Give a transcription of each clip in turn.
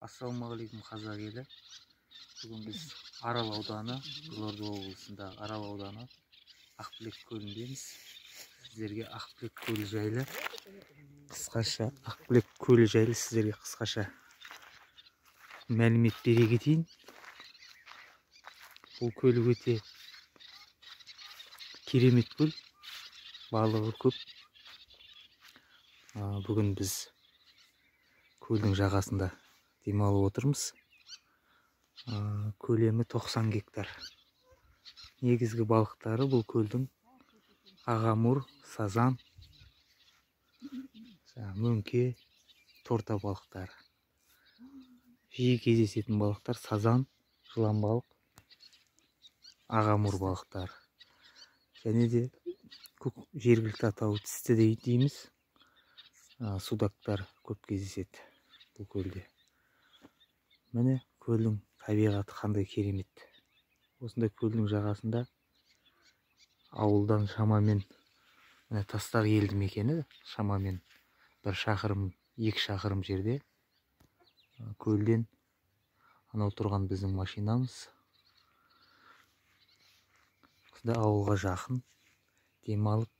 Ассалаумағалейкум қазақ елі. Бүгін біз Арал ауданы, Қызылорда облысында Арал ауданы Ақбілек көліндеміз. Сіздерге Ақбілек көлі жайлы қысқаша мәлімет бере кетейін. Бұл көл өте керемет көл, балығы көп. Бүгін біз көлдің жағасында демалып отырмыз. Көлемі 90 гектар. Негізгі балықтары бұл көлдің ағамур, сазан, мөңке, торта балықтары. Жиі кездесетін балықтар сазан, жылан балық, ағамур балықтары. Және де жергілікті атауы тісті дейміз. Судактар көп кездеседі бұл көлде. Міне көлдің табиғаты қандай керемет. Осындай көлдің жағасында ауылдан шамамен Тастақ елді мекені шамамен 1 шақырым, 2 шақырым жерде. Көлден анау тұрған біздің машинамыз. Осындай ауылға жақын, демалып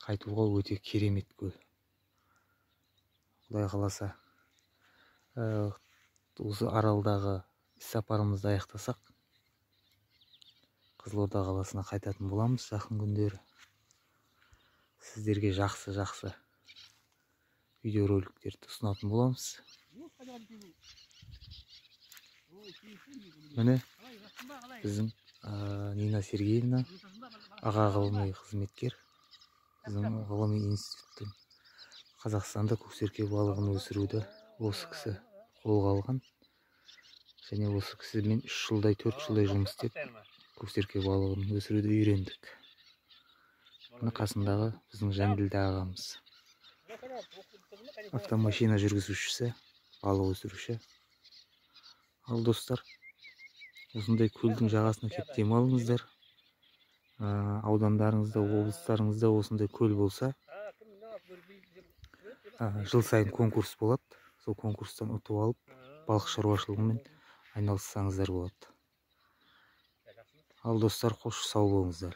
қайтуға өте керемет көл. Құдай қаласа, осы Аралдағы іс-сапарымызды аяқтасақ, Қызылорда қаласына қайтатын боламыз жақын күндері. Сіздерге жақсы видеороликтерді ұсынатын боламыз. Міне біздің Нина Сергеевна, аға ғылыми қызметкер, біздің ғылыми институттың Қазақстанда көксерке балығын өсіруді осы кісі қолға алған. Және осы кісімен 4 жылдай жұмыс істеп, көксерке балығын өсіруді үйрендік. Мына қасындағы біздің Жанділда ағамыз. Автомашина жүргізушісі, балық өсіруші. Ал достар, осындай көлдің жағасына келіп демалыңыздар. Аудандарыңызда, облыстарыңызда осындай көл болса, жыл сайын конкурс болады. Сол конкурстан ұтып алып, балық шаруашылығымен айналыссаңыздар болады. Ал достар, қош сау болыңыздар.